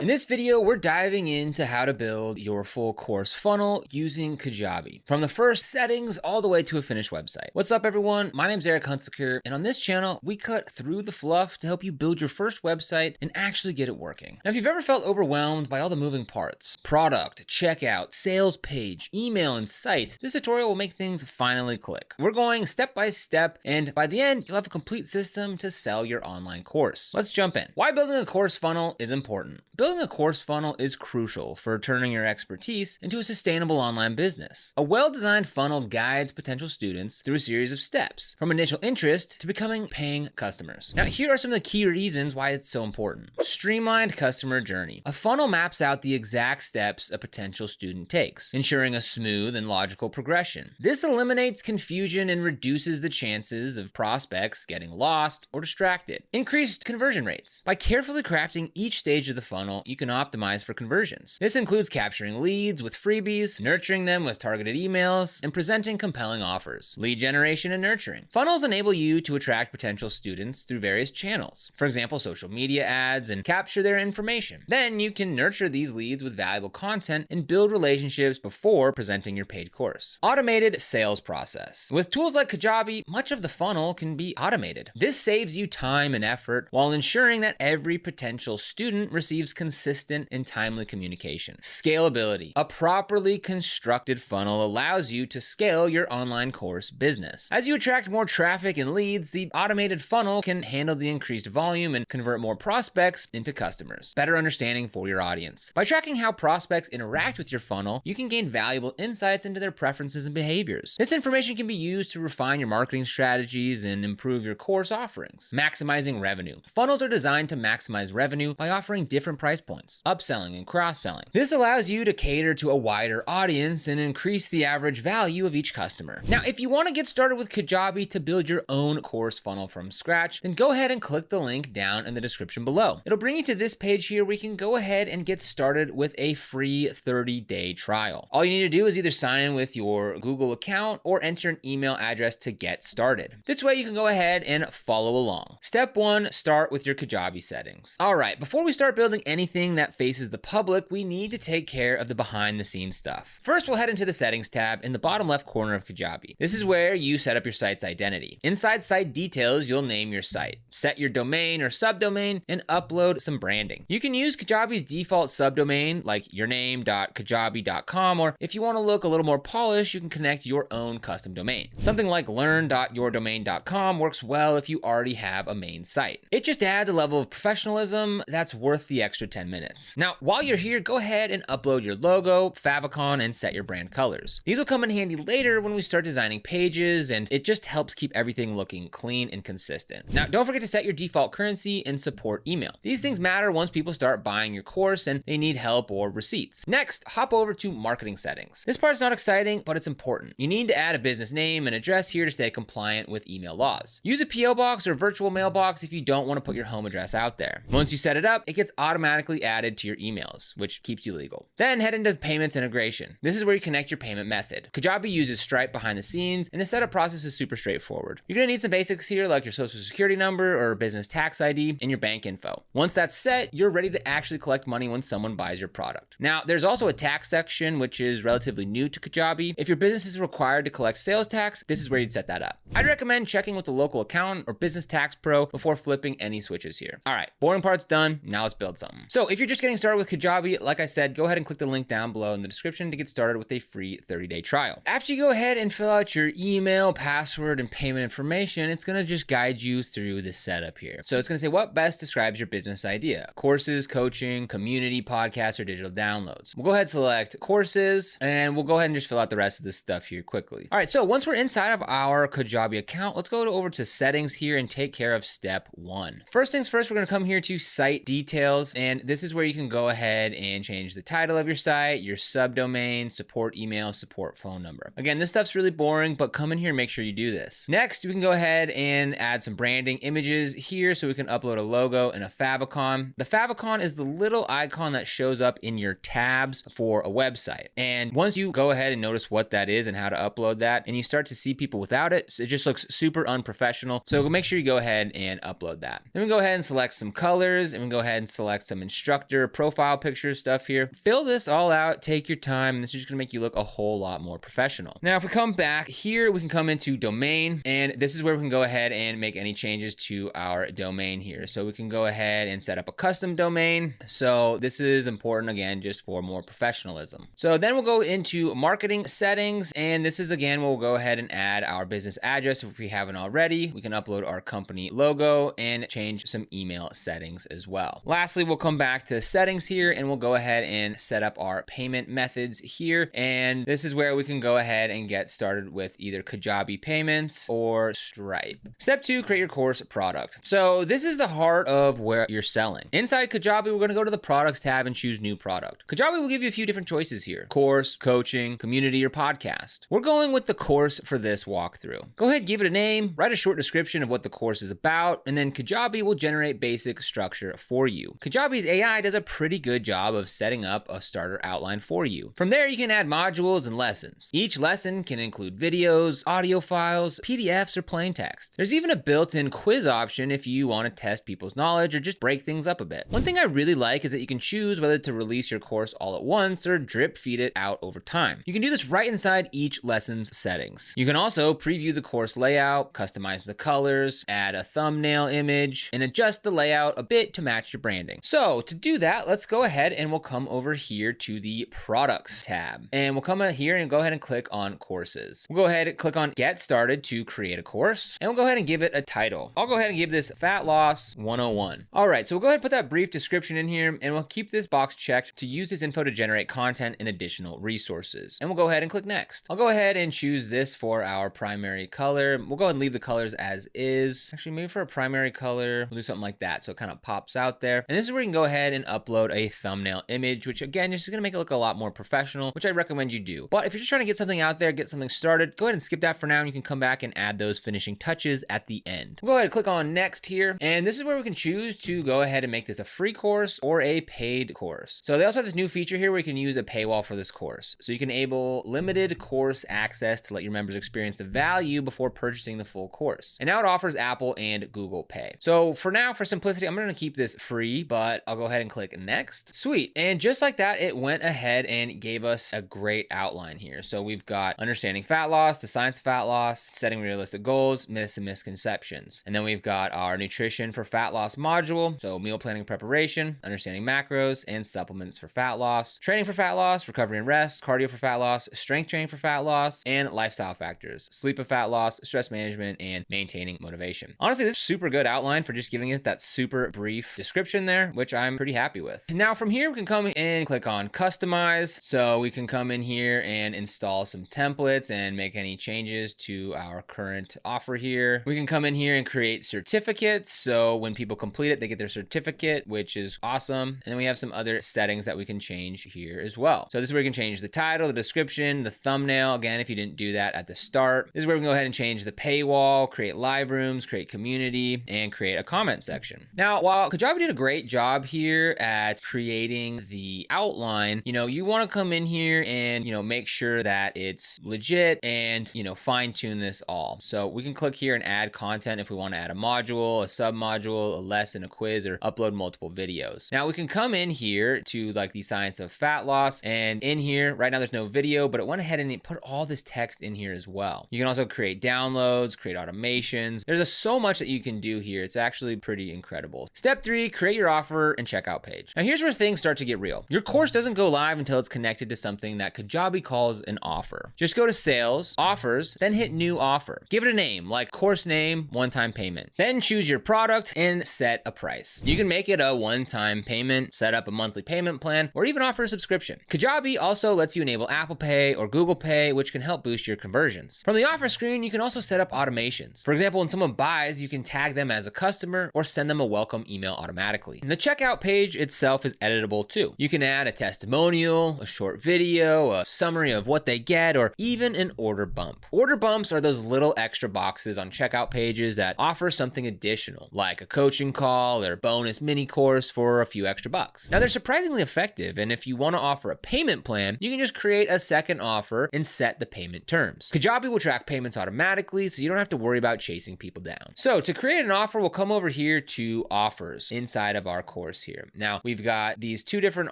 In this video, we're diving into how to build your full course funnel using Kajabi. From the first settings all the way to a finished website. What's up everyone? My name's Eric Hunsaker, and on this channel, we cut through the fluff to help you build your first website and actually get it working. Now, if you've ever felt overwhelmed by all the moving parts, product, checkout, sales page, email, and site, this tutorial will make things finally click. We're going step by step, and by the end, you'll have a complete system to sell your online course. Let's jump in. Why building a course funnel is important. Building a course funnel is crucial for turning your expertise into a sustainable online business. A well-designed funnel guides potential students through a series of steps, from initial interest to becoming paying customers. Now, here are some of the key reasons why it's so important. Streamlined customer journey. A funnel maps out the exact steps a potential student takes, ensuring a smooth and logical progression. This eliminates confusion and reduces the chances of prospects getting lost or distracted. Increased conversion rates. By carefully crafting each stage of the funnel, you can optimize for conversions. This includes capturing leads with freebies, nurturing them with targeted emails, and presenting compelling offers. Lead generation and nurturing. Funnels enable you to attract potential students through various channels, for example, social media ads, and capture their information. Then you can nurture these leads with valuable content and build relationships before presenting your paid course. Automated sales process. With tools like Kajabi, much of the funnel can be automated. This saves you time and effort while ensuring that every potential student receives consistent and timely communication. Scalability. A properly constructed funnel allows you to scale your online course business. As you attract more traffic and leads, the automated funnel can handle the increased volume and convert more prospects into customers. Better understanding for your audience. By tracking how prospects interact with your funnel, you can gain valuable insights into their preferences and behaviors. This information can be used to refine your marketing strategies and improve your course offerings. Maximizing revenue. Funnels are designed to maximize revenue by offering different price points, upselling and cross-selling. This allows you to cater to a wider audience and increase the average value of each customer. Now, if you want to get started with Kajabi to build your own course funnel from scratch, then go ahead and click the link down in the description below. It'll bring you to this page here where you can go ahead and get started with a free 30-day trial. All you need to do is either sign in with your Google account or enter an email address to get started. This way you can go ahead and follow along. Step 1, start with your Kajabi settings. All right, before we start building anything that faces the public, we need to take care of the behind the scenes stuff. First, we'll head into the settings tab in the bottom left corner of Kajabi. This is where you set up your site's identity. Inside site details, you'll name your site, set your domain or subdomain, and upload some branding. You can use Kajabi's default subdomain like yourname.kajabi.com, or if you want to look a little more polished, you can connect your own custom domain. Something like learn.yourdomain.com works well if you already have a main site. It just adds a level of professionalism that's worth the extra 10 minutes. Now, while you're here, go ahead and upload your logo, favicon, and set your brand colors. These will come in handy later when we start designing pages, and it just helps keep everything looking clean and consistent. Now, don't forget to set your default currency and support email. These things matter once people start buying your course and they need help or receipts. Next, hop over to marketing settings. This part's not exciting, but it's important. You need to add a business name and address here to stay compliant with email laws. Use a PO box or virtual mailbox if you don't want to put your home address out there. Once you set it up, it gets automatically added to your emails, which keeps you legal. Then head into payments integration. This is where you connect your payment method. Kajabi uses Stripe behind the scenes, and the setup process is super straightforward. You're gonna need some basics here like your social security number or business tax ID and your bank info. Once that's set, you're ready to actually collect money when someone buys your product. Now, there's also a tax section, which is relatively new to Kajabi. If your business is required to collect sales tax, this is where you'd set that up. I'd recommend checking with the local accountant or business tax pro before flipping any switches here. All right, boring part's done. Now let's build something. So if you're just getting started with Kajabi, like I said, go ahead and click the link down below in the description to get started with a free 30-day trial. After you go ahead and fill out your email, password, and payment information, it's gonna just guide you through the setup here. So it's gonna say what best describes your business idea: courses, coaching, community, podcasts, or digital downloads. We'll go ahead and select courses, and we'll go ahead and just fill out the rest of this stuff here quickly. All right, so once we're inside of our Kajabi account, let's go over to settings here and take care of step 1. First things first, we're gonna come here to site details, and this is where you can go ahead and change the title of your site, your subdomain, support email, support phone number. Again, this stuff's really boring, but come in here and make sure you do this. Next, we can go ahead and add some branding images here so we can upload a logo and a favicon. The favicon is the little icon that shows up in your tabs for a website. And once you go ahead and notice what that is and how to upload that, and you start to see people without it, it just looks super unprofessional. So make sure you go ahead and upload that. Then we go ahead and select some colors, and we go ahead and select some instructor profile picture stuff here. Fill this all out, take your time, and this is just gonna make you look a whole lot more professional. Now, if we come back here, we can come into domain, and this is where we can go ahead and make any changes to our domain here. So we can go ahead and set up a custom domain. So this is important, again, just for more professionalism. So then we'll go into marketing settings, and this is, again, we'll go ahead and add our business address if we haven't already. We can upload our company logo and change some email settings as well. Lastly, we'll come back to settings here, and we'll go ahead and set up our payment methods here. And this is where we can go ahead and get started with either Kajabi payments or Stripe. Step 2, create your course product. So this is the heart of where you're selling. Inside Kajabi, we're gonna go to the products tab and choose new product. Kajabi will give you a few different choices here: course, coaching, community, or podcast. We're going with the course for this walkthrough. Go ahead, give it a name, write a short description of what the course is about, and then Kajabi will generate basic structure for you. Kajabi's AI does a pretty good job of setting up a starter outline for you. From there, you can add modules and lessons. Each lesson can include videos, audio files, PDFs, or plain text. There's even a built-in quiz option if you want to test people's knowledge or just break things up a bit. One thing I really like is that you can choose whether to release your course all at once or drip feed it out over time. You can do this right inside each lesson's settings. You can also preview the course layout, customize the colors, add a thumbnail image, and adjust the layout a bit to match your branding. So to do that, let's go ahead and we'll come over here to the products tab, and we'll come out here and go ahead and click on courses. We'll go ahead and click on get started to create a course, and we'll go ahead and give it a title. I'll go ahead and give this Fat Loss 101. All right, so we'll go ahead and put that brief description in here, and we'll keep this box checked to use this info to generate content and additional resources. And we'll go ahead and click next. I'll go ahead and choose this for our primary color. We'll go ahead and leave the colors as is. Actually, maybe for a primary color, we'll do something like that so it kind of pops out there. And this is where you can go ahead and upload a thumbnail image, which again, is just gonna make it look a lot more professional, which I recommend you do. But if you're just trying to get something out there, get something started, go ahead and skip that for now, and you can come back and add those finishing touches at the end. We'll go ahead and click on next here, and this is where we can choose to go ahead and make this a free course or a paid course. So they also have this new feature here where you can use a paywall for this course. So you can enable limited course access to let your members experience the value before purchasing the full course. And now it offers Apple and Google Pay. So for now, for simplicity, I'm gonna keep this free, but I'll go ahead and click next. Sweet, and just like that, it went ahead and gave us a great outline here. So we've got understanding fat loss, the science of fat loss, setting realistic goals, myths and misconceptions. And then we've got our nutrition for fat loss module, so meal planning preparation, understanding macros, and supplements for fat loss, training for fat loss, recovery and rest, cardio for fat loss, strength training for fat loss, and lifestyle factors, sleep of fat loss, stress management, and maintaining motivation. Honestly, this is a super good outline for just giving it that super brief description there, which I'm pretty happy with. And now from here, we can come in and click on customize. So we can come in here and install some templates and make any changes to our current offer here. We can come in here and create certificates. So when people complete it, they get their certificate, which is awesome. And then we have some other settings that we can change here as well. So this is where you can change the title, the description, the thumbnail. Again, if you didn't do that at the start, this is where we can go ahead and change the paywall, create live rooms, create community, and create a comment section. Now, while Kajabi did a great job here at creating the outline, you want to come in here and, make sure that it's legit and, fine tune this all. So we can click here and add content if we want to add a module, a sub-module, a lesson, a quiz, or upload multiple videos. Now we can come in here to like the science of fat loss, and in here, right now there's no video, but it went ahead and it put all this text in here as well. You can also create downloads, create automations. There's so much that you can do here. It's actually pretty incredible. Step 3, create your offer and checkout page. Now here's where things start to get real. Your course doesn't go live until it's connected to something that Kajabi calls an offer. Just go to sales, offers, then hit new offer. Give it a name like course name, one-time payment. Then choose your product and set a price. You can make it a one-time payment, set up a monthly payment plan, or even offer a subscription. Kajabi also lets you enable Apple Pay or Google Pay, which can help boost your conversions. From the offer screen, you can also set up automations. For example, when someone buys, you can tag them as a customer or send them a welcome email automatically. And the checkout page itself is editable too. You can add a testimonial, a short video, a summary of what they get, or even an order bump. Order bumps are those little extra boxes on checkout pages that offer something additional, like a coaching call or bonus mini course for a few extra bucks. Now they're surprisingly effective, and if you want to offer a payment plan, you can just create a second offer and set the payment terms. Kajabi will track payments automatically, so you don't have to worry about chasing people down. So to create an offer, we'll come over here to offers inside of our course course here. Now we've got these two different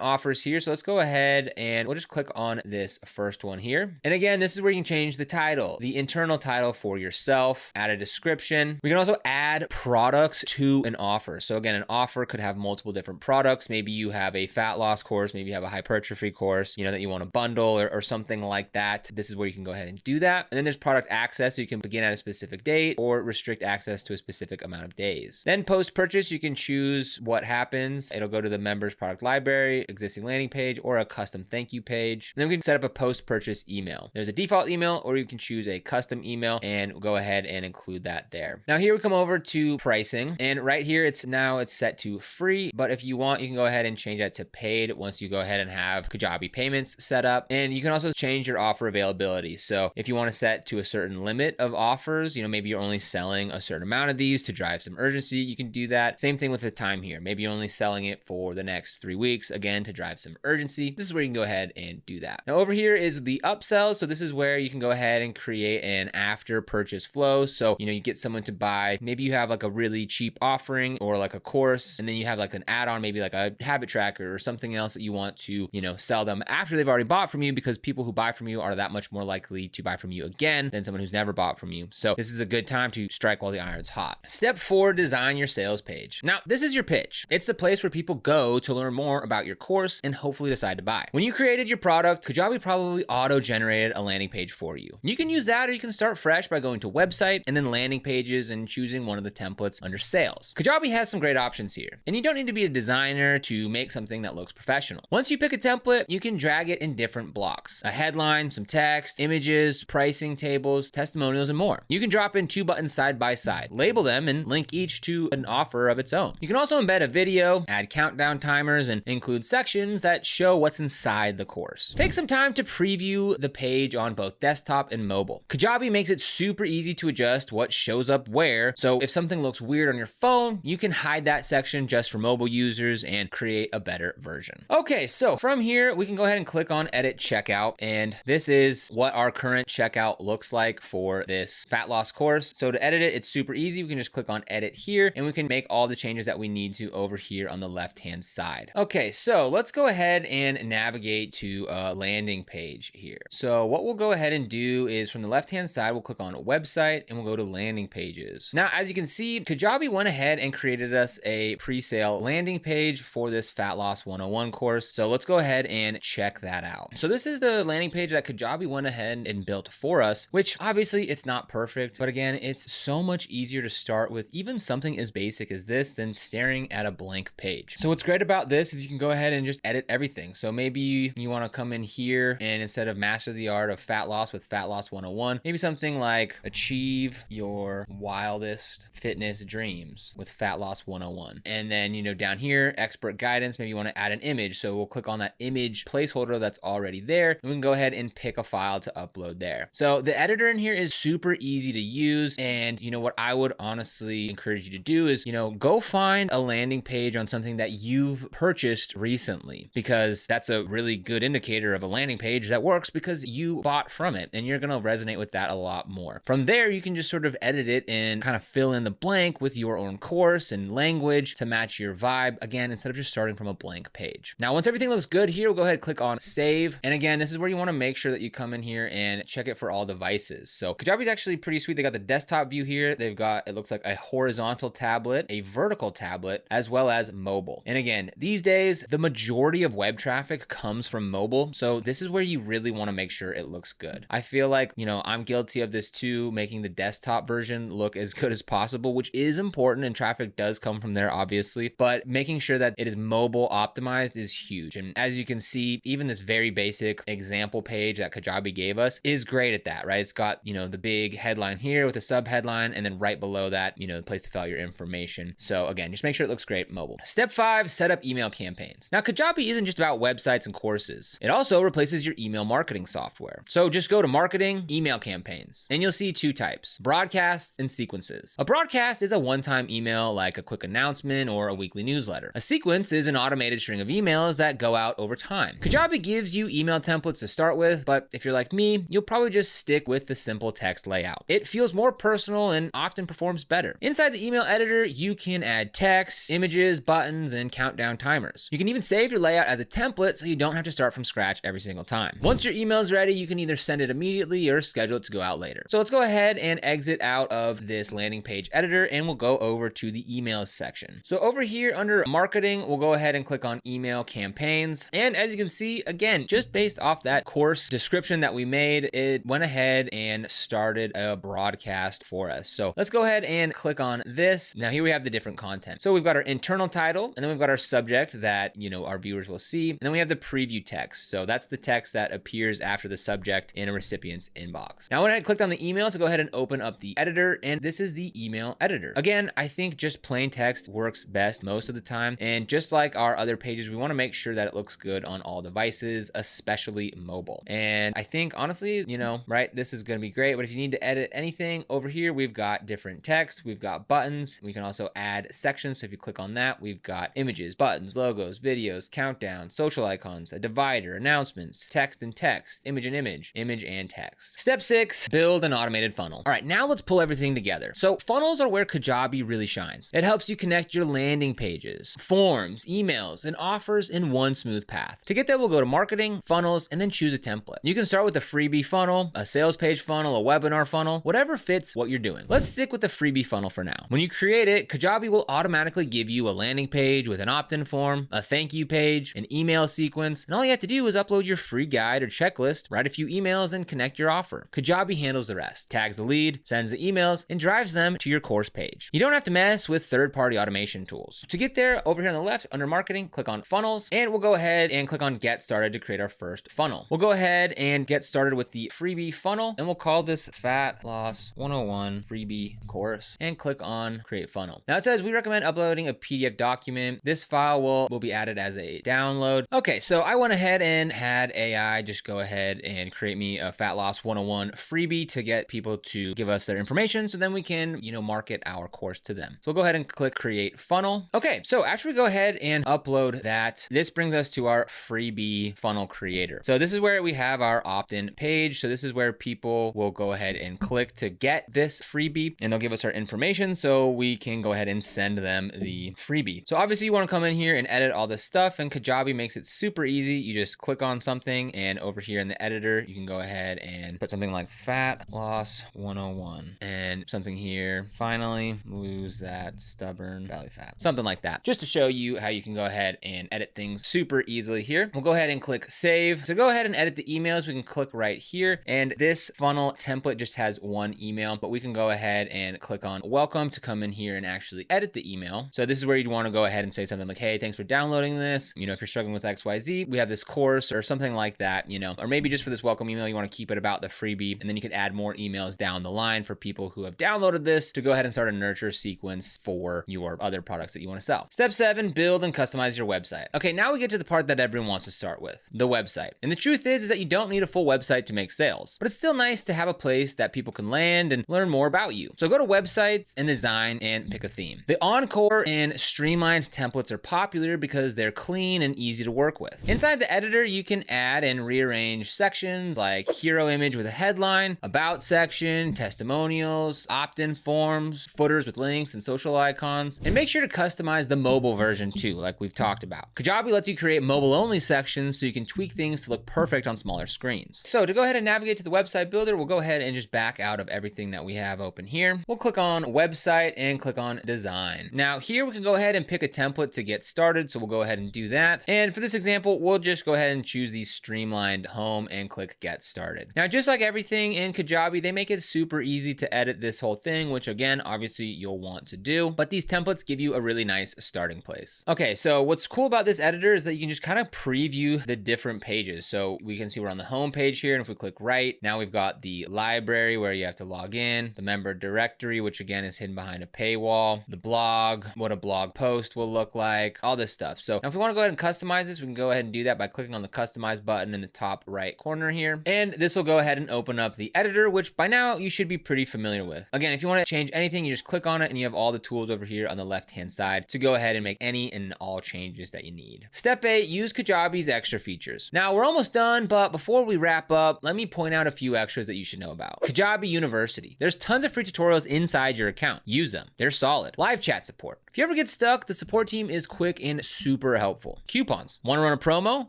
offers here. So let's go ahead and we'll just click on this first one here. And again, this is where you can change the title, the internal title for yourself, add a description. We can also add products to an offer. So again, an offer could have multiple different products. Maybe you have a fat loss course, maybe you have a hypertrophy course, that you want to bundle or something like that. This is where you can go ahead and do that. And then there's product access. So you can begin at a specific date or restrict access to a specific amount of days. Then post-purchase, you can choose what happens. It'll go to the members product library, existing landing page, or a custom thank you page. And then we can set up a post-purchase email. There's a default email, or you can choose a custom email and go ahead and include that there. Now here we come over to pricing, and right here it's set to free, but if you want, you can go ahead and change that to paid once you go ahead and have Kajabi payments set up. And you can also change your offer availability. So if you want to set to a certain limit of offers, maybe you're only selling a certain amount of these to drive some urgency, you can do that. Same thing with the time here. Maybe you're only selling it for the next 3 weeks, again, to drive some urgency. This is where you can go ahead and do that. Now over here is the upsell. So this is where you can go ahead and create an after purchase flow. So, you get someone to buy, maybe you have like a really cheap offering or like a course, and then you have like an add-on, maybe like a habit tracker or something else that you want to, sell them after they've already bought from you, because people who buy from you are that much more likely to buy from you again than someone who's never bought from you. So this is a good time to strike while the iron's hot. Step 4, design your sales page. Now, this is your pitch. It's the place where people go to learn more about your course and hopefully decide to buy. When you created your product, Kajabi probably auto-generated a landing page for you. You can use that, or you can start fresh by going to website and then landing pages and choosing one of the templates under sales. Kajabi has some great options here, and you don't need to be a designer to make something that looks professional. Once you pick a template, you can drag it in different blocks: a headline, some text, images, pricing tables, testimonials, and more. You can drop in 2 buttons side by side, label them, and link each to an offer of its own. You can also embed a video, add countdown timers, and include sections that show what's inside the course. Take some time to preview the page on both desktop and mobile. Kajabi makes it super easy to adjust what shows up where, so if something looks weird on your phone, you can hide that section just for mobile users and create a better version. Okay, so from here, we can go ahead and click on Edit Checkout, and this is what our current checkout looks like for this fat loss course. So to edit it, it's super easy. We can just click on Edit here, and we can make all the changes that we need to over here on the left-hand side. Okay, so let's go ahead and navigate to a landing page here. So what we'll go ahead and do is from the left-hand side, we'll click on website and we'll go to landing pages. Now, as you can see, Kajabi went ahead and created us a pre-sale landing page for this Fat Loss 101 course. So let's go ahead and check that out. So this is the landing page that Kajabi went ahead and built for us, which obviously it's not perfect, but again, it's so much easier to start with even something as basic as this than staring at a blank page. So what's great about this is you can go ahead and just edit everything. So maybe you want to come in here and instead of master the art of fat loss with Fat Loss 101, maybe something like achieve your wildest fitness dreams with Fat Loss 101. And then, down here, expert guidance, maybe you want to add an image. So we'll click on that image placeholder that's already there, and we can go ahead and pick a file to upload there. So the editor in here is super easy to use. And what I would honestly encourage you to do is, go find a landing page on something that you've purchased recently, because that's a really good indicator of a landing page that works because you bought from it, and you're going to resonate with that a lot more. From there, you can just sort of edit it and kind of fill in the blank with your own course and language to match your vibe, again, instead of just starting from a blank page. Now, once everything looks good here, we'll go ahead and click on save. And again, this is where you want to make sure that you come in here and check it for all devices. So Kajabi is actually pretty sweet. They got the desktop view here. They've got, it looks like a horizontal tablet, a vertical tablet, as well as mobile. And again, these days, the majority of web traffic comes from mobile. So this is where you really want to make sure it looks good. I feel like, I'm guilty of this too, making the desktop version look as good as possible, which is important, and traffic does come from there, obviously, but making sure that it is mobile optimized is huge. And as you can see, even this very basic example page that Kajabi gave us is great at that, right? It's got, the big headline here with a sub headline, and then right below that, the place to fill out your information. So again, just make sure it looks great mobile. Step 5, set up email campaigns. Now, Kajabi isn't just about websites and courses. It also replaces your email marketing software. So just go to marketing, email campaigns, and you'll see 2 types: broadcasts and sequences. A broadcast is a one-time email like a quick announcement or a weekly newsletter. A sequence is an automated string of emails that go out over time. Kajabi gives you email templates to start with, but if you're like me, you'll probably just stick with the simple text layout. It feels more personal and often performs better. Inside the email editor, you can add text, images, buttons and countdown timers. You can even save your layout as a template so you don't have to start from scratch every single time. Once your email is ready, you can either send it immediately or schedule it to go out later. So let's go ahead and exit out of this landing page editor and we'll go over to the emails section. So over here under marketing, we'll go ahead and click on email campaigns. And as you can see, again, just based off that course description that we made, it went ahead and started a broadcast for us. So let's go ahead and click on this. Now here we have the different content. So we've got our internal title, and then we've got our subject that, our viewers will see. And then we have the preview text. So that's the text that appears after the subject in a recipient's inbox. Now when I clicked on the email to go ahead and open up the editor, and this is the email editor. Again, I think just plain text works best most of the time. And just like our other pages, we want to make sure that it looks good on all devices, especially mobile. And I think honestly, right, this is going to be great. But if you need to edit anything over here, we've got different text, we've got buttons. We can also add sections. So if you click on that, we've got images, buttons, logos, videos, countdown, social icons, a divider, announcements, text and text, image and image, image and text. Step 6, build an automated funnel. All right, now let's pull everything together. So funnels are where Kajabi really shines. It helps you connect your landing pages, forms, emails, and offers in one smooth path. To get there, we'll go to marketing, funnels, and then choose a template. You can start with a freebie funnel, a sales page funnel, a webinar funnel, whatever fits what you're doing. Let's stick with the freebie funnel for now. When you create it, Kajabi will automatically give you a landing page with an opt-in form, a thank you page, an email sequence, and all you have to do is upload your free guide or checklist, write a few emails, and connect your offer. Kajabi handles the rest, tags the lead, sends the emails, and drives them to your course page. You don't have to mess with third-party automation tools. To get there, over here on the left, under marketing, click on funnels, and we'll go ahead and click on get started to create our first funnel. We'll go ahead and get started with the freebie funnel, and we'll call this Fat Loss 101 freebie course, and click on create funnel. Now it says we recommend uploading a PDF document. This file will be added as a download. Okay, so I went ahead and had AI just go ahead and create me a Fat Loss 101 freebie to get people to give us their information so then we can, market our course to them. So we'll go ahead and click create funnel. Okay, so after we go ahead and upload that, this brings us to our freebie funnel creator. So this is where we have our opt-in page. So this is where people will go ahead and click to get this freebie, and they'll give us our information so we can go ahead and send them the freebie. So obviously you want to come in here and edit all this stuff, and Kajabi makes it super easy. You just click on something, and over here in the editor, you can go ahead and put something like Fat Loss 101 and something here, finally lose that stubborn belly fat, something like that, just to show you how you can go ahead and edit things super easily here. We'll go ahead and click save. So go ahead and edit the emails. We can click right here, and this funnel template just has one email, but we can go ahead and click on welcome to come in here and actually edit the email. So this is where you'd want to go ahead and say something like, hey, thanks for downloading this. If you're struggling with XYZ, we have this course, or something like that, or maybe just for this welcome email, you want to keep it about the freebie, and then you could add more emails down the line for people who have downloaded this to go ahead and start a nurture sequence for your other products that you want to sell. Step 7, build and customize your website. Okay, now we get to the part that everyone wants to start with, the website. And the truth is that you don't need a full website to make sales, but it's still nice to have a place that people can land and learn more about you. So go to websites and design and pick a theme. The Encore and streamlined templates are popular because they're clean and easy to work with. Inside the editor, you can add and rearrange sections like hero image with a headline, about section, testimonials, opt-in forms, footers with links and social icons, and make sure to customize the mobile version too, like we've talked about. Kajabi lets you create mobile-only sections so you can tweak things to look perfect on smaller screens. So to go ahead and navigate to the website builder, we'll go ahead and just back out of everything that we have open here. We'll click on website and click on design. Now here we can go ahead and pick a template to get started, so we'll go ahead and do that. And for this example, we'll just go ahead and choose the streamlined home and click get started. Now just like everything in Kajabi, they make it super easy to edit this whole thing, which again, obviously you'll want to do, but these templates give you a really nice starting place. Okay, so what's cool about this editor is that you can just kind of preview the different pages. So we can see we're on the home page here, and if we click right, now we've got the library where you have to log in, the member directory, which again is hidden behind a paywall, the blog, what a blog post will look like, all this stuff. So now if we want to go ahead and customize this, we can go ahead and do that by clicking on the customize button in the top right corner here. And this will go ahead and open up the editor, which by now you should be pretty familiar with. Again, if you want to change anything, you just click on it and you have all the tools over here on the left-hand side to go ahead and make any and all changes that you need. Step 8, use Kajabi's extra features. Now we're almost done, but before we wrap up, let me point out a few extras that you should know about. Kajabi University. There's tons of free tutorials inside your account. Use them. They're solid. Live chat support. If you ever get stuck stuck, the support team is quick and super helpful. Coupons. Want to run a promo?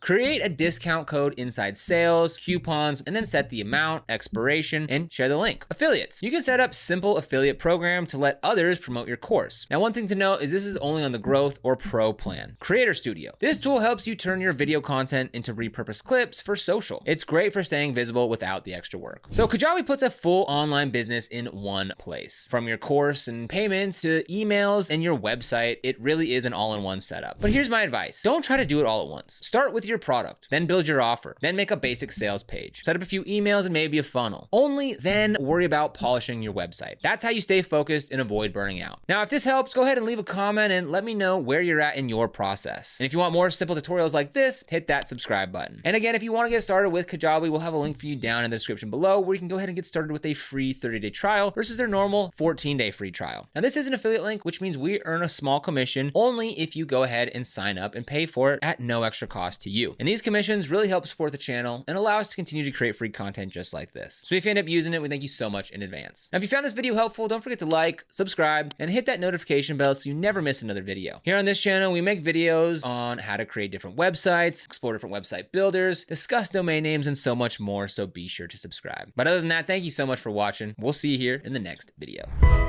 Create a discount code inside sales, coupons, and then set the amount, expiration, and share the link. Affiliates. You can set up simple affiliate program to let others promote your course. Now, one thing to note is this is only on the Growth or Pro plan. Creator Studio. This tool helps you turn your video content into repurposed clips for social. It's great for staying visible without the extra work. So Kajabi puts a full online business in one place. From your course and payments to emails and your website, it really is an all-in-one setup. But here's my advice. Don't try to do it all at once. Start with your product, then build your offer, then make a basic sales page. Set up a few emails and maybe a funnel. Only then worry about polishing your website. That's how you stay focused and avoid burning out. Now, if this helps, go ahead and leave a comment and let me know where you're at in your process. And if you want more simple tutorials like this, hit that subscribe button. And again, if you want to get started with Kajabi, we'll have a link for you down in the description below where you can go ahead and get started with a free 30-day trial versus their normal 14-day free trial. Now, this is an affiliate link, which means we earn a small commission only if you go ahead and sign up and pay for it at no extra cost to you. And these commissions really help support the channel and allow us to continue to create free content just like this. So if you end up using it, we thank you so much in advance. Now, if you found this video helpful, don't forget to like, subscribe, and hit that notification bell so you never miss another video. Here on this channel, we make videos on how to create different websites, explore different website builders, discuss domain names, and so much more, so be sure to subscribe. But other than that, thank you so much for watching. We'll see you here in the next video.